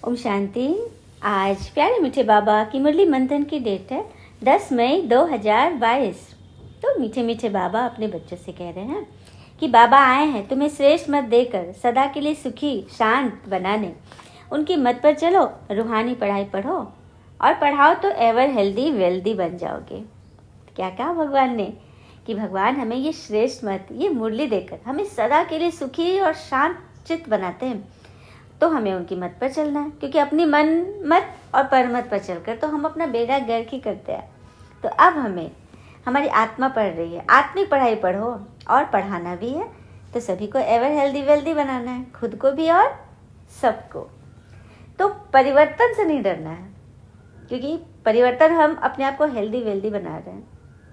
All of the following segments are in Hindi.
ओम शांति। आज प्यारे मीठे बाबा की मुरली मंथन की डेट है 10 मई 2022। तो मीठे मीठे बाबा अपने बच्चों से कह रहे हैं कि बाबा आए हैं तुम्हें श्रेष्ठ मत देकर सदा के लिए सुखी शांत बनाने। उनकी मत पर चलो, रूहानी पढ़ाई पढ़ो और पढ़ाओ तो एवर हेल्दी वेल्दी बन जाओगे। क्या कहा भगवान ने कि भगवान हमें ये श्रेष्ठ मत, ये मुरली देकर हमें सदा के लिए सुखी और शांत चित्त बनाते हैं। तो हमें उनकी मत पर चलना है, क्योंकि अपनी मन मत और परमत पर चलकर तो हम अपना बेड़ा गर्क ही करते हैं। तो अब हमारी आत्मा पढ़ रही है, आत्मिक पढ़ाई पढ़ो और पढ़ाना भी है तो सभी को एवर हेल्दी वेल्दी बनाना है, खुद को भी और सबको। तो परिवर्तन से नहीं डरना है, क्योंकि परिवर्तन हम अपने आप को हेल्दी वेल्दी बना रहे हैं।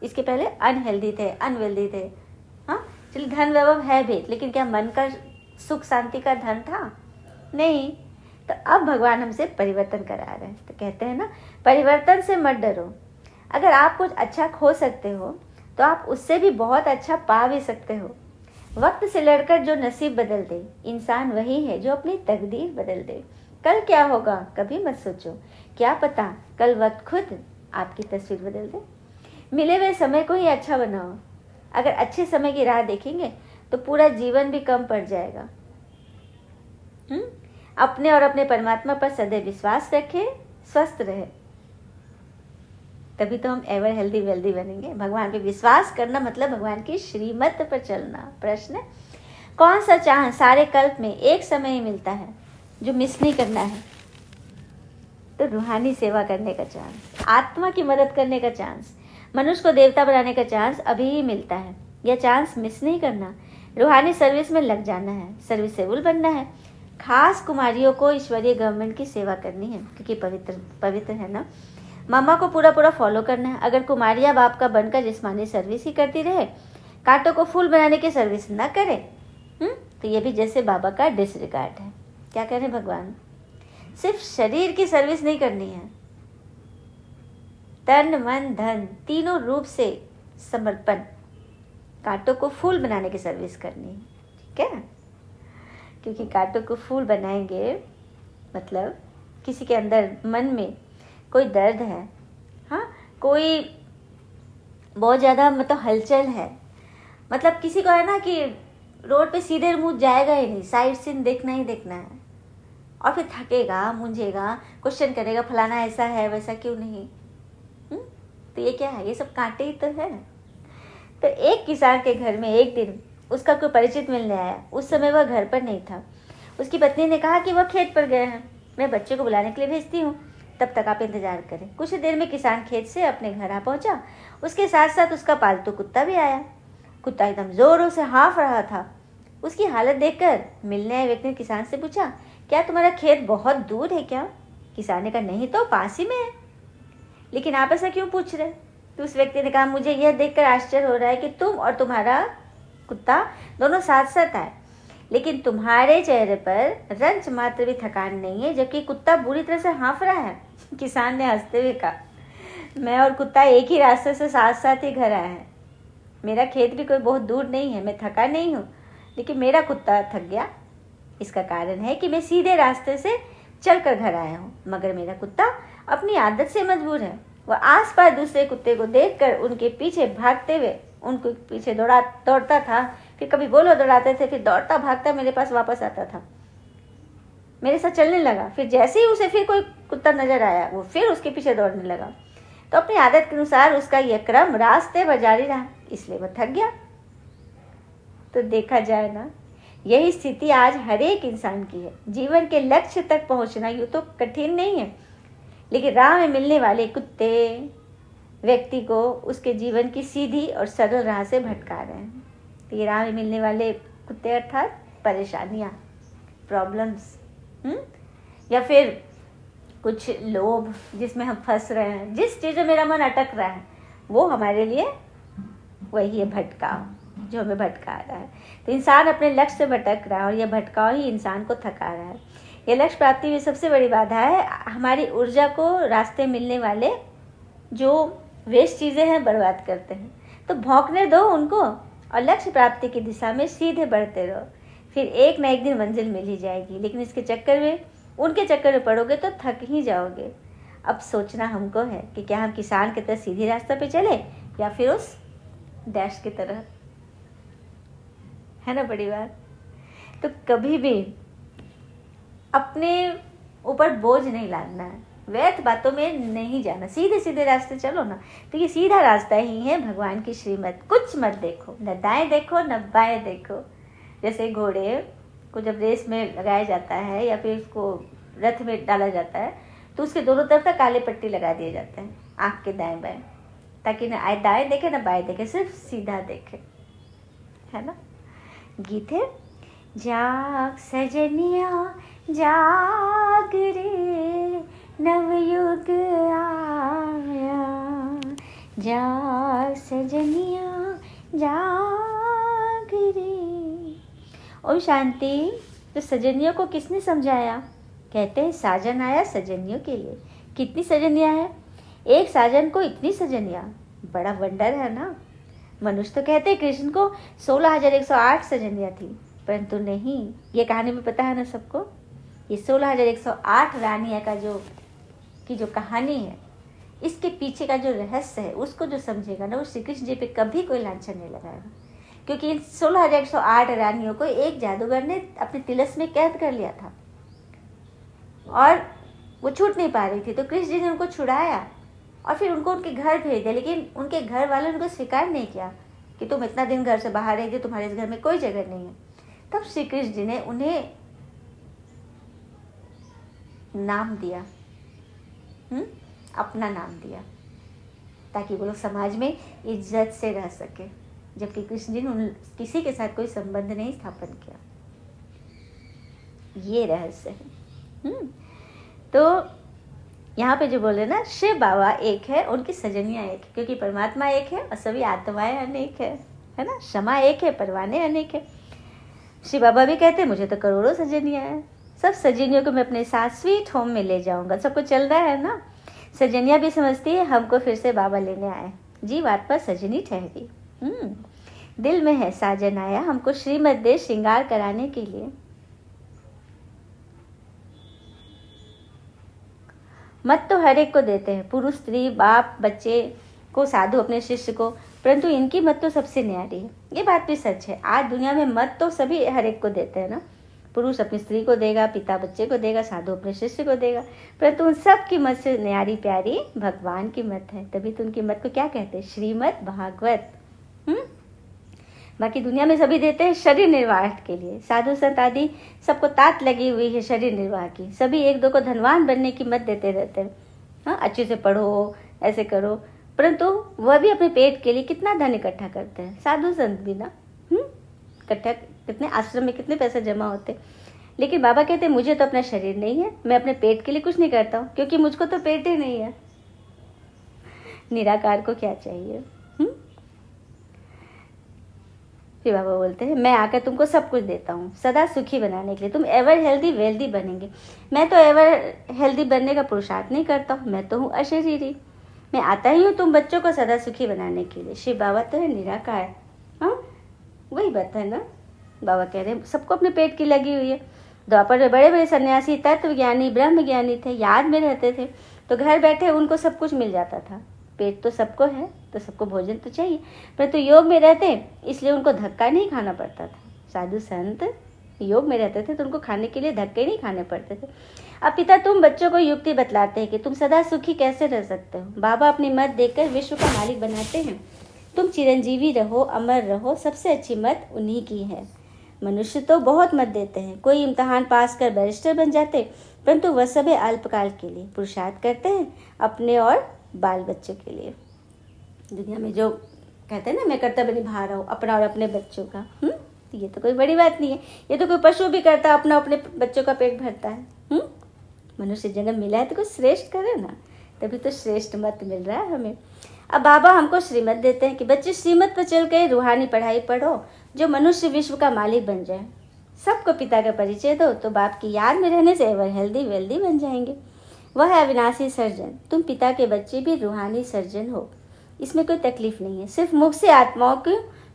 इसके पहले अनहेल्दी थे, अनवेल्दी थे। हाँ चलिए, धन वैभव है भी, लेकिन क्या मन का सुख शांति का धन था? नहीं। तो अब भगवान हमसे परिवर्तन करा रहे हैं। तो कहते हैं ना, परिवर्तन से मत डरो। अगर आप कुछ अच्छा खो सकते हो तो आप उससे भी बहुत अच्छा पा भी सकते हो। वक्त से लड़कर जो नसीब बदल दे, इंसान वही है जो अपनी तकदीर बदल दे। कल क्या होगा कभी मत सोचो, क्या पता कल वक्त खुद आपकी तस्वीर बदल दे। मिले हुए समय को ही अच्छा बनाओ। अगर अच्छे समय की राह देखेंगे तो पूरा जीवन भी कम पड़ जाएगा। अपने और अपने परमात्मा पर सदैव विश्वास रखें, स्वस्थ रहे, तभी तो हम एवर हेल्दी वेल्दी बनेंगे। भगवान पे विश्वास करना मतलब भगवान की श्रीमत पर चलना। प्रश्न, कौन सा चांस सारे कल्प में एक समय ही मिलता है जो मिस नहीं करना है? तो रूहानी सेवा करने का चांस, आत्मा की मदद करने का चांस, मनुष्य को देवता बनाने का चांस अभी ही मिलता है। यह चांस मिस नहीं करना। रूहानी सर्विस में लग जाना है, सर्विसेबल बनना है। खास कुमारियों को ईश्वरीय गवर्नमेंट की सेवा करनी है, क्योंकि पवित्र है ना। मामा को पूरा फॉलो करना है। अगर कुमारियाँ बाप का बनकर जिस्मानी सर्विस ही करती रहे, कांटों को फूल बनाने की सर्विस ना करे, तो ये भी जैसे बाबा का डिसरिगार्ड है। क्या कह रहे हैं भगवान? सिर्फ शरीर की सर्विस नहीं करनी है, तन मन धन तीनों रूप से समर्पण, कांटों को फूल बनाने की सर्विस करनी है। ठीक है, क्योंकि कांटों को फूल बनाएंगे मतलब किसी के अंदर मन में कोई दर्द है, हाँ कोई बहुत ज़्यादा मतलब हलचल है, मतलब किसी को है ना कि रोड पे सीधे मुंह जाएगा ही नहीं, साइड सीन देखना ही देखना है, और फिर थकेगा, मुंझेगा, क्वेश्चन करेगा, फलाना ऐसा है वैसा क्यों नहीं। तो ये क्या है? ये सब कांटे ही तो है। तो एक किसान के घर में एक दिन उसका कोई परिचित मिलने आया। उस समय वह घर पर नहीं था। उसकी पत्नी ने कहा कि वह खेत पर गए हैं, मैं बच्चे को बुलाने के लिए भेजती हूँ, तब तक आप इंतजार करें। कुछ देर में किसान खेत से अपने घर आ पहुंचा। उसके साथ साथ उसका पालतू कुत्ता भी आया। कुत्ता एकदम जोरों से हाँफ रहा था। उसकी हालत देखकर मिलने आए व्यक्ति ने किसान से पूछा, क्या तुम्हारा खेत बहुत दूर है क्या? किसान ने कहा, नहीं तो पास ही में है। लेकिन आप ऐसा क्यों पूछ रहे? तो उस व्यक्ति ने कहा, मुझे यह देखकर आश्चर्य हो रहा है कि तुम और तुम्हारा कुत्ता दोनों साथ साथ आए, लेकिन तुम्हारे चेहरे पर रंच मात्र भी थकान नहीं है, जबकि कुत्ता बुरी तरह से हाँफ रहा है। किसान ने हंसते हुए कहा, मैं और कुत्ता एक ही रास्ते से साथ साथ ही घर आए हैं। मेरा खेत भी कोई बहुत दूर नहीं है, मैं थका नहीं हूँ, लेकिन मेरा कुत्ता थक गया। इसका कारण है कि मैं सीधे रास्ते से चलकर घर आया हूँ, मगर मेरा कुत्ता अपनी आदत से मजबूर है। वह आसपास दूसरे कुत्ते को देखकर उनके पीछे भागते हुए उनको पीछे दौड़ता था, फिर कभी बोलो दौड़ाते थे, फिर दौड़ता भागता मेरे पास वापस आता था, मेरे साथ चलने लगा। फिर जैसे ही उसे फिर कोई कुत्ता नजर आया, वो फिर उसके पीछे दौड़ने लगा। तो अपनी आदत के अनुसार उसका यह क्रम रास्ते भर जारी रहा, इसलिए वह थक गया। तो देखा जाए ना, यही स्थिति आज हर एक इंसान की है। जीवन के लक्ष्य तक पहुंचना यूँ तो कठिन नहीं है, लेकिन राह में मिलने वाले कुत्ते व्यक्ति को उसके जीवन की सीधी और सरल राह से भटका रहे हैं। तो ये राह में मिलने वाले कुत्ते अर्थात परेशानियाँ, प्रॉब्लम्स, या फिर कुछ लोभ जिसमें हम फंस रहे हैं, जिस चीज़ में मेरा मन अटक रहा है, वो हमारे लिए वही है भटकाव, जो हमें भटका रहा है। तो इंसान अपने लक्ष्य से भटक रहा है, और यह भटकाव ही इंसान को थका रहा है। यह लक्ष्य प्राप्ति में सबसे बड़ी बाधा है। हमारी ऊर्जा को रास्ते मिलने वाले जो वेस्ट चीज़ें हैं बर्बाद करते हैं। तो भौंकने दो उनको और लक्ष्य प्राप्ति की दिशा में सीधे बढ़ते रहो, फिर एक न एक दिन मंजिल मिल ही जाएगी। लेकिन इसके चक्कर में उनके चक्कर में पड़ोगे तो थक ही जाओगे। अब सोचना हमको है कि क्या हम किसान की तरह सीधी रास्ते पे चले या फिर उस डैश की तरह, है ना बड़ी बात। तो कभी भी अपने ऊपर बोझ नहीं लादना है, व्यर्थ बातों में नहीं जाना, सीधे सीधे रास्ते चलो ना। तो ये सीधा रास्ता ही है भगवान की श्रीमत। कुछ मत देखो, न दाएं देखो न बाएं देखो। जैसे घोड़े को जब रेस में लगाया जाता है या फिर उसको रथ में डाला जाता है तो उसके दोनों तरफ तक काले पट्टी लगा दिए जाते हैं आँख के दाएं बाएं, ताकि न दाएं देखे न बाएं देखे, सिर्फ सीधा देखे, है ना। गीत है, जाग सजनिया जाग रे नवयुग आया, जाग सजनिया जाग रे। ओम शांति। तो सजनियों को किसने समझाया? कहते हैं साजन आया सजनियों के लिए। कितनी सजनियाँ हैं? एक साजन को इतनी सजनियाँ, बड़ा वंडर है ना। मनुष्य तो कहते हैं कृष्ण को 16,108 सजनियाँ थी, परंतु नहीं, ये कहानी में पता है ना सबको। ये 16,108 रानियाँ का जो कहानी है, इसके पीछे का जो रहस्य है, उसको जो समझेगा ना, वो श्री कृष्ण जी पे कभी कोई लांछन नहीं लगाएगा। क्योंकि इन 16,108 रानियों को एक जादूगर ने अपने तिलस्म में कैद कर लिया था और वो छूट नहीं पा रही थी। तो कृष्ण जी ने उनको छुड़ाया और फिर उनको उनके घर भेज दिया। लेकिन उनके घर वालों ने उनको स्वीकार नहीं किया कि तुम इतना दिन घर से बाहर रह गए, तुम्हारे इस घर में कोई जगह नहीं है। तब श्री कृष्ण जी ने उन्हें नाम दिया, अपना नाम दिया, ताकि वो लोग समाज में इज्जत से रह सके। जबकि कृष्ण जी ने किसी के साथ कोई संबंध नहीं स्थापन किया। ये रहस्य है। तो यहाँ पे जो बोले ना, शिव बाबा एक है, उनकी सजनियाँ एक है, क्योंकि परमात्मा एक है और सभी आत्माएं अनेक है ना। क्षमा एक है, परवाने अनेक है। शिव बाबा भी कहते हैं मुझे तो करोड़ों सजनियाँ हैं, सब सजनियों को मैं अपने साथ स्वीट होम में ले जाऊंगा। सबको चल रहा है ना। सजनिया भी समझती है हमको फिर से बाबा लेने आए, जी बात पर सजनी ठहरी। दिल में है साजन आया, हमको श्रीमत दे श्रृंगार कराने के लिए। मत तो हर एक को देते हैं, पुरुष स्त्री बाप बच्चे को साधु अपने शिष्य को, परंतु इनकी मत तो सबसे न्यारी है। ये बात भी सच है। आज दुनिया में मत तो सभी हर एक को देते हैं ना। पुरुष अपनी स्त्री को देगा, पिता बच्चे को देगा, साधु अपने शिष्य को देगा, परंतु उन सब की मत से न्यारी प्यारी भगवान की मत है। तभी तो उनकी मत को क्या कहते हैं? श्रीमत भागवत। बाकी दुनिया में सभी देते हैं शरीर निर्वाह के लिए। साधु संत आदि सबको तात लगी हुई है शरीर निर्वाह की। सभी एक दो को धनवान बनने की मत देते रहते हैं। हाँ, अच्छे से पढ़ो, ऐसे करो, परंतु वह भी अपने पेट के लिए कितना धन इकट्ठा करते हैं। साधु संत भी ना इकट्ठा, कितने आश्रम में कितने पैसे जमा होते। लेकिन बाबा कहते हैं मुझे तो अपना शरीर नहीं है, मैं अपने पेट के लिए कुछ नहीं करता हूँ, क्योंकि मुझको तो पेट ही नहीं है। निराकार को क्या चाहिए? फिर बाबा बोलते हैं मैं आकर तुमको सब कुछ देता हूँ सदा सुखी बनाने के लिए। तुम एवर हेल्दी वेल्दी बनेंगे। मैं तो एवर हेल्दी बनने का पुरुषार्थ नहीं करता हूँ, मैं तो हूँ अशरीरी। मैं आता ही हूँ तुम बच्चों को सदा सुखी बनाने के लिए। शिव बाबा तो है निराकार। हाँ, वही बात है ना। बाबा कह रहे हैं सबको अपने पेट की लगी हुई है। द्वापर में बड़े बड़े सन्यासी तत्व ज्ञानी ब्रह्म ज्ञानी थे, याद में रहते थे, तो घर बैठे उनको सब कुछ मिल जाता था। पेट तो सबको है, तो सबको भोजन तो चाहिए, परंतु योग में रहते इसलिए उनको धक्का नहीं खाना पड़ता था। साधु संत योग में रहते थे तो उनको खाने के लिए धक्के नहीं खाने पड़ते थे। अब पिता तुम बच्चों को युक्ति बतलाते हैं कि तुम सदा सुखी कैसे रह सकते हो। बाबा अपनी मत देकर विश्व का मालिक बनाते हैं। तुम चिरंजीवी रहो, अमर रहो, सबसे अच्छी मत उन्हीं की है। मनुष्य तो बहुत मत देते हैं, कोई इम्तहान पास कर बैरिस्टर बन जाते, परंतु वह सब अल्पकाल के लिए पुरुषार्थ करते हैं अपने और बाल बच्चों के लिए। दुनिया में जो कहते हैं ना मैं कर्तव्य निभा रहा हूँ अपना और अपने बच्चों का, ये तो कोई बड़ी बात नहीं है। ये तो कोई पशु भी करता है, अपना अपने बच्चों का पेट भरता है। मनुष्य जन्म मिला है तो कुछ श्रेष्ठ करे ना, तभी तो श्रेष्ठ मत मिल रहा है हमें। अब बाबा हमको श्रीमत देते हैं कि बच्चे श्रीमत पर चल के रूहानी पढ़ाई पढ़ो, जो मनुष्य विश्व का मालिक बन जाए। सबको पिता का परिचय दो तो बाप की याद में रहने से एवर हेल्दी वेल्दी बन जाएंगे। वह है अविनाशी सर्जन। तुम पिता के बच्चे भी रूहानी सर्जन हो, इसमें कोई तकलीफ नहीं है। सिर्फ मुख से आत्माओं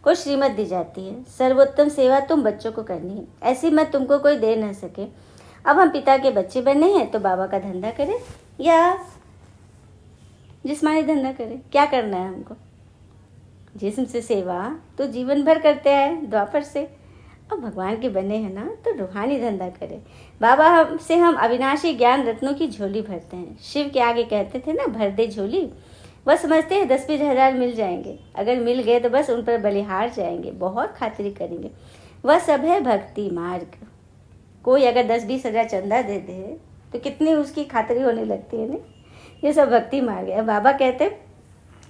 को श्रीमत दी जाती है। सर्वोत्तम सेवा तुम बच्चों को करनी है, ऐसी मत तुमको कोई दे न सके। अब हम पिता के बच्चे बने हैं तो बाबा का धंधा करें या जिस्मानी धंधा करें? क्या करना है हमको? जिस्म से सेवा तो जीवन भर करते हैं द्वापर से। अब भगवान के बने हैं ना तो रूहानी धंधा करें। बाबा से हम अविनाशी ज्ञान रत्नों की झोली भरते हैं। शिव के आगे कहते थे ना, भर दे झोली। वह समझते हैं 10-20 हज़ार मिल जाएंगे, अगर मिल गए तो बस उन पर बलिहार जाएंगे, बहुत खातिरी करेंगे। वह सब है भक्ति मार्ग। कोई अगर 10-20 हज़ार चंदा दे दे तो कितनी उसकी खातिरी होने लगती है ना। ये सब भक्ति मार्ग है। बाबा कहते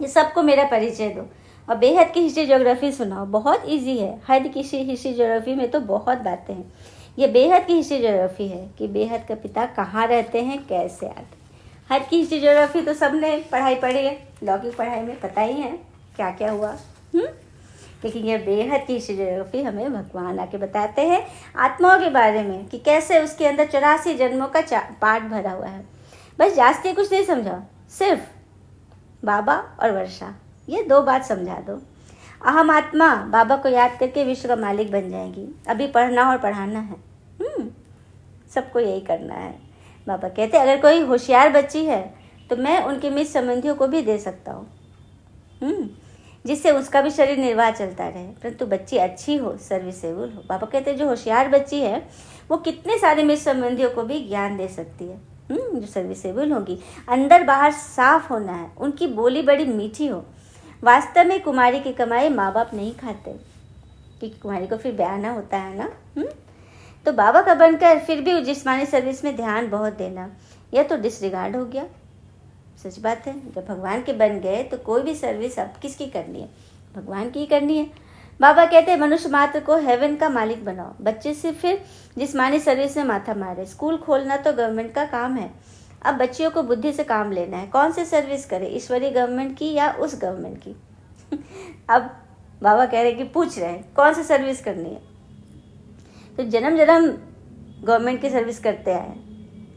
ये सबको मेरा परिचय दो और बेहद की हिस्ट्री ज्योग्राफी सुनाओ। बहुत इजी है। हद की हिस्ट्री ज्योग्राफी में तो बहुत बातें हैं। ये बेहद की हिस्ट्री ज्योग्राफी है कि बेहद का पिता कहाँ रहते हैं, कैसे आते। हद की हिस्ट्री ज्योग्राफी तो सबने पढ़ी है, लौकिक पढ़ाई में पता ही है क्या क्या हुआ। लेकिन यह बेहद की हिस्ट्री ज्योग्राफी हमें भगवान आके बताते हैं आत्माओं के बारे में कि कैसे उसके अंदर 84 जन्मों का पाठ भरा हुआ है। बस जास्ती कुछ नहीं समझा, सिर्फ बाबा और वर्षा, ये 2 बात समझा दो। अहम आत्मा बाबा को याद करके विश्व का मालिक बन जाएगी। अभी पढ़ना और पढ़ाना है, सबको यही करना है। बाबा कहते अगर कोई होशियार बच्ची है तो मैं उनके मित्र संबंधियों को भी दे सकता हूँ, जिससे उसका भी शरीर निर्वाह चलता रहे, परंतु बच्ची अच्छी हो, सर्विसेबल हो। बाबा कहते जो होशियार बच्ची है वो कितने सारे मित्र संबंधियों को भी ज्ञान दे सकती है, जो सर्विसेबल होगी। अंदर बाहर साफ होना है, उनकी बोली बड़ी मीठी हो। वास्तव में कुमारी की कमाई माँ बाप नहीं खाते, क्योंकि कुमारी को फिर बयाना होता है ना। तो बाबा का बनकर फिर भी जिस्मानी सर्विस में ध्यान बहुत देना, यह तो डिसरिगार्ड हो गया। सच बात है, जब भगवान के बन गए तो कोई भी सर्विस अब किसकी करनी है? भगवान की ही करनी है। बाबा कहते हैं मनुष्य मात्र को हेवन का मालिक बनाओ। बच्चे से फिर जिस्मानी सर्विस में माथा मारे। स्कूल खोलना तो गवर्नमेंट का काम है, अब बच्चियों को बुद्धि से काम लेना है। कौन सी सर्विस करे, ईश्वरीय गवर्नमेंट की या उस गवर्नमेंट की? अब बाबा कह रहे कि पूछ रहे हैं कौन सी सर्विस करनी है। तो जन्म जन्म गवर्नमेंट की सर्विस करते आए,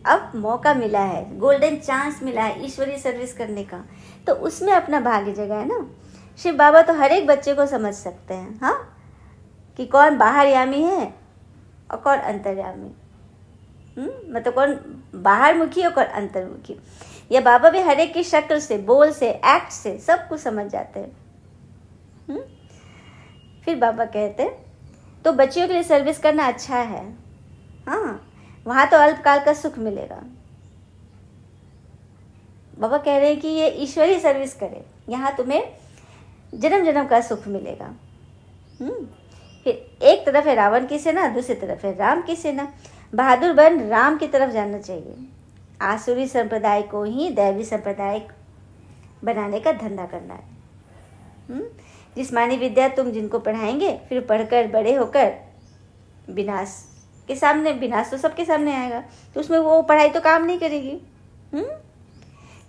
अब मौका मिला है, गोल्डन चांस मिला है ईश्वरीय सर्विस करने का, तो उसमें अपना भाग्य जगाए ना। शिव बाबा तो हर एक बच्चे को समझ सकते हैं, हाँ, कि कौन बाहरयामी है और कौन अंतर्यामी, मतलब कौन बाहर मुखी और कौन अंतर्मुखी। ये बाबा भी हर एक की शक्ल से, बोल से, एक्ट से सब कुछ समझ जाते हैं। फिर बाबा कहते तो बच्चियों के लिए सर्विस करना अच्छा है, हाँ, वहाँ तो अल्पकाल का सुख मिलेगा। बाबा कह रहे हैं कि ये ईश्वरीय सर्विस करे, यहाँ तुम्हें जन्म जन्म का सुख मिलेगा। फिर एक तरफ है रावण की सेना, दूसरी तरफ है राम की सेना। बहादुर बन राम की तरफ जाना चाहिए। आसुरी संप्रदाय को ही दैवी संप्रदाय बनाने का धंधा करना है। जिस्मानी विद्या तुम जिनको पढ़ाएंगे, फिर पढ़कर बड़े होकर विनाश के सामने, विनाश तो सबके सामने आएगा, तो उसमें वो पढ़ाई तो काम नहीं करेगी।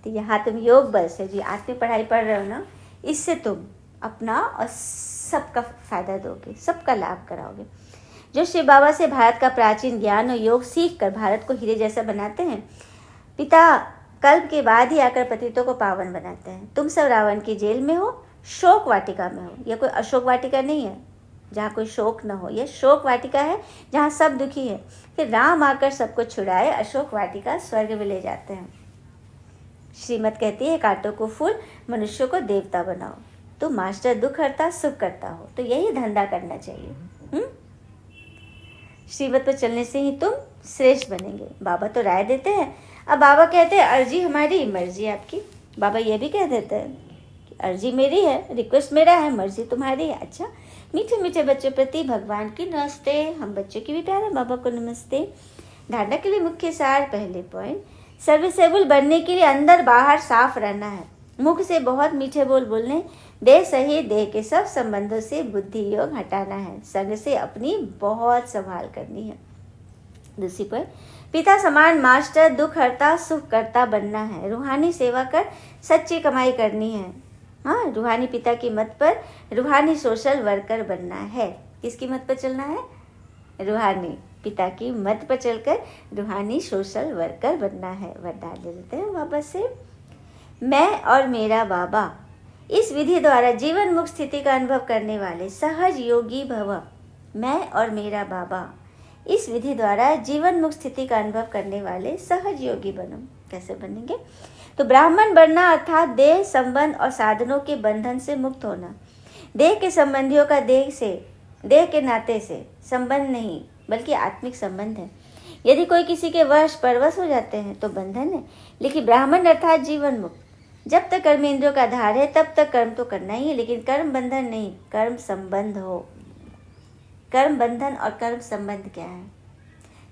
तो यहाँ तुम योग बल से जी आत्मिक पढ़ाई पढ़ रहे हो ना, इससे तुम अपना और सबका फायदा दोगे, सबका लाभ कराओगे। जो शिव बाबा से भारत का प्राचीन ज्ञान और योग सीख कर भारत को हीरे जैसा बनाते हैं, पिता कल्प के बाद ही आकर पतितों को पावन बनाते हैं। तुम सब रावण की जेल में हो, शोक वाटिका में हो। यह कोई अशोक वाटिका नहीं है जहाँ कोई शोक न हो, यह शोक वाटिका है जहाँ सब दुखी है। फिर राम आकर सबको छुड़ाए, अशोक वाटिका स्वर्ग में ले जाते हैं। श्रीमत कहती है कांटों को फूल, मनुष्यों को देवता बनाओ। तो मास्टर दुख हरता सुख करता हो, तो यही धंधा करना चाहिए। श्रीमत पर चलने से ही तुम श्रेष्ठ बनेंगे। बाबा तो राय देते हैं, अब बाबा कहते हैं अर्जी हमारी, मर्जी आपकी। बाबा ये भी कह देते हैं कि अर्जी मेरी है, रिक्वेस्ट मेरा है, मर्जी तुम्हारी है। अच्छा, मीठे मीठे बच्चों प्रति भगवान की नमस्ते। हम बच्चों की भी प्यार है, बाबा को नमस्ते। धारणा के लिए मुख्य सार, पहले पॉइंट, सर्विसेबल बनने के लिए अंदर बाहर साफ रहना है। मुख से बहुत मीठे बोल बोलने, देह सहित देह के सब संबंधों से बुद्धि योग हटाना है। संग से अपनी बहुत संभाल करनी है। दूसरी पर पिता समान मास्टर दुख हरता सुख करता बनना है। रूहानी सेवा कर सच्ची कमाई करनी है। हाँ, रूहानी पिता की मत पर रूहानी सोशल वर्कर बनना है। किसकी मत पर चलना है? रूहानी पिता की मत पर चलकर रूहानी सोशल वर्कर बनना है। वरदान ले लेते हैं बाबा से। मैं और मेरा बाबा इस विधि द्वारा जीवन मुक्त स्थिति का अनुभव करने वाले सहज योगी भव। मैं और मेरा बाबा इस विधि द्वारा जीवन मुक्त स्थिति का अनुभव करने वाले सहज योगी बनो। कैसे बनेंगे? तो ब्राह्मण बनना अर्थात देह संबंध और साधनों के बंधन से मुक्त होना। देह के संबंधियों का देह के नाते से संबंध नहीं बल्कि आत्मिक संबंध है। यदि कोई किसी के वश परवश हो जाते हैं तो बंधन है, लेकिन ब्राह्मण अर्थात जीवन मुक्त। जब तक कर्म इंद्रियों का आधार है तब तक कर्म तो करना ही है, लेकिन कर्म बंधन नहीं, कर्म संबंध हो। कर्म बंधन और कर्म संबंध क्या है?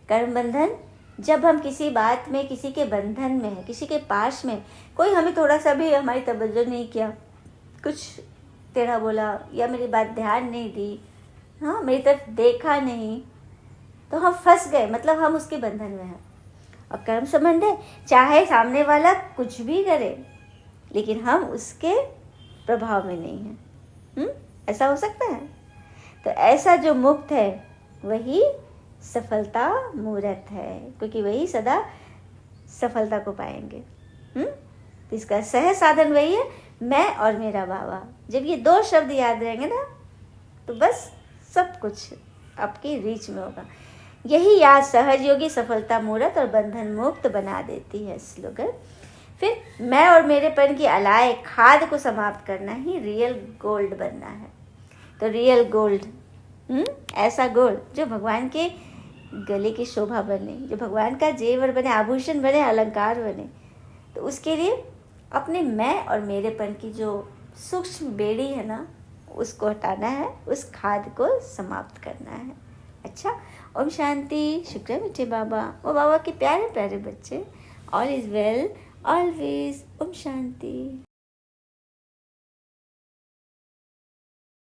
कर्म बंधन जब हम किसी बात में किसी के बंधन में है, किसी के पास में, कोई हमें थोड़ा सा भी हमारी तवज्जो नहीं किया, कुछ टेढ़ा बोला या मेरी बात ध्यान नहीं दी, हाँ मेरी तरफ देखा नहीं, तो हम फंस गए, मतलब हम उसके बंधन में हैं। और कर्म संबंध है, चाहे सामने वाला कुछ भी करे लेकिन हम उसके प्रभाव में नहीं हैं। ऐसा हो सकता है? तो ऐसा जो मुक्त है वही सफलता मूर्त है, क्योंकि वही सदा सफलता को पाएंगे। तो इसका सहज साधन वही है, मैं और मेरा बाबा। जब ये दो शब्द याद रहेंगे ना तो बस सब कुछ आपकी रीच में होगा। यही याद सहज योगी सफलता मूर्त और बंधन मुक्त बना देती है। स्लोगन। फिर मैं और मेरेपन की अलाय खाद को समाप्त करना ही रियल गोल्ड बनना है। तो रियल गोल्ड, ऐसा गोल्ड जो भगवान के गले की शोभा बने, जो भगवान का जेवर बने, आभूषण बने, अलंकार बने। तो उसके लिए अपने मैं और मेरेपन की जो सूक्ष्म बेड़ी है ना, उसको हटाना है, उस खाद को समाप्त करना है। अच्छा, ओम शांति। शुक्र मीठे बाबा, वो बाबा के प्यारे प्यारे बच्चे। All is well always. ओम शांति।